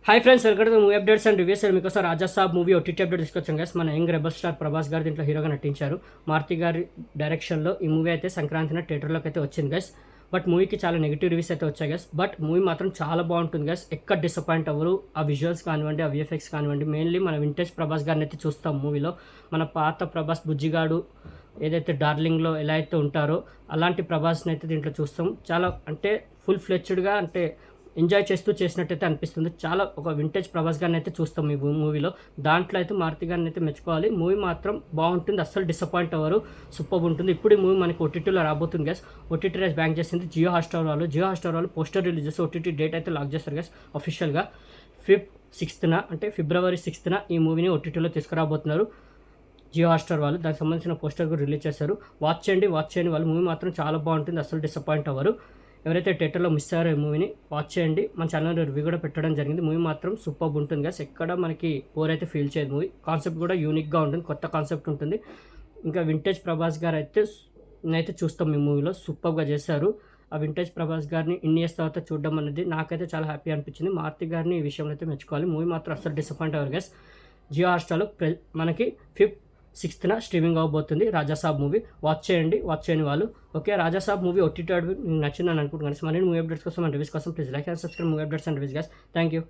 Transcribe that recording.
Hi friends, welcome to movie updates and reviews. మీకోసం రాజా సాబ్ movie OTT update తీసుకొచ్చాను guys. మన young rebel star Prabhas గారు దీంట్లో హీరోగా నటించారు. మారుతి గారి డైరెక్షన్లో ఈ మూవీ అయితే సంక్రాంతిన థియేటర్లోకి అయితే వచ్చింది గైస్. బట్ మూవీకి చాలా నెగిటివ్ రివ్యూస్ అయితే వచ్చాయి గైస్. బట్ మూవీ మాత్రం చాలా బాగుంటుంది గైస్. ఎక్కడ డిసప్పాయింట్ అవ్వరు. ఆ విజువల్స్ కానివ్వండి, ఆ విఎఫ్ఎక్స్ కానివ్వండి, మెయిన్లీ మన వింటేజ్ ప్రభాస్ గారిని అయితే చూస్తాం మూవీలో. మన పాత ప్రభాస్ బుజ్జిగాడు ఏదైతే డార్లింగ్లో ఎలా అయితే ఉంటారో అలాంటి ప్రభాస్ని అయితే దీంట్లో చూస్తాం. చాలా అంటే ఫుల్ ఫ్లెచ్డ్గా అంటే ఎంజాయ్ చేస్తూ చేసినట్టయితే అనిపిస్తుంది. చాలా ఒక వింటేజ్ ప్రభాస్ గారిని అయితే చూస్తాం ఈ మూవీలో. దాంట్లో అయితే మారుతి గారిని అయితే మెచ్చుకోవాలి. మూవీ మాత్రం బాగుంటుంది, అస్సలు డిసప్పాయింట్ అవ్వరు, సూపర్ ఉంటుంది. ఇప్పుడు ఈ మూవీ మనకి ఓటీటీలో రాబోతుంది గ్యాస్. ఓటీటీ రైస్ బ్యాంక్ చేసింది జియో హాట్స్టార్ వాళ్ళు పోస్టర్ రిలీజ్ చేసి ఓటీటీ డేట్ అయితే లాక్ చేస్తారు గ్యాస్ అఫీషియల్గా. 6th అంటే ఫిబ్రవరి 6th ఈ మూవీని ఓటీటీలో తీసుకురాబోతున్నారు జియో హాట్స్టార్ వాళ్ళు. దానికి సంబంధించిన పోస్టర్ కూడా రిలీజ్ చేశారు. వాచ్ చేయండి వాళ్ళు. మూవీ మాత్రం చాలా బాగుంటుంది, అస్సలు డిసప్పాయింట్ అవ్వరు. ఎవరైతే థియేటర్లో మిస్ అయ్యారో ఈ మూవీని వాచ్ చేయండి. మన ఛానల్లో రివ్యూ కూడా పెట్టడం జరిగింది. మూవీ మాత్రం సూపర్ ఉంటుంది గైస్. ఎక్కడ మనకి బోర్ అయితే ఫీల్ చేయదు. మూవీ కాన్సెప్ట్ కూడా యూనిక్గా ఉంటుంది, కొత్త కాన్సెప్ట్ ఉంటుంది. ఇంకా వింటేజ్ ప్రభాస్ గారు అయితే నేనైతే చూస్తాం ఈ మూవీలో, సూపర్గా చేశారు. ఆ వింటేజ్ ప్రభాస్ గారిని ఇన్ని ఇయర్స్ తర్వాత చూడడం అనేది నాకైతే చాలా హ్యాపీ అనిపించింది. మారుతి గారిని ఈ విషయంలో అయితే మెచ్చుకోవాలి. మూవీ మాత్రం అసలు డిసప్పాయింట్ అవ్వరు గైస్. జియో హాట్స్టార్లో మనకి 6th స్ట్రీమింగ్ అవబోతుంది రాజాసాబ్ మూవీ. వాచ్ చేయండి వాళ్ళు. ఓకే, రాజాసాబ్ మూవీ ఓటీటీ నచ్చిందని అనుకుంటున్నాను. మళ్ళీ మూవీ అప్డేట్స్ కోసం అండ్ రివ్యూస్ కోసం please like and subscribe movie updates and reviews guys. Thank you.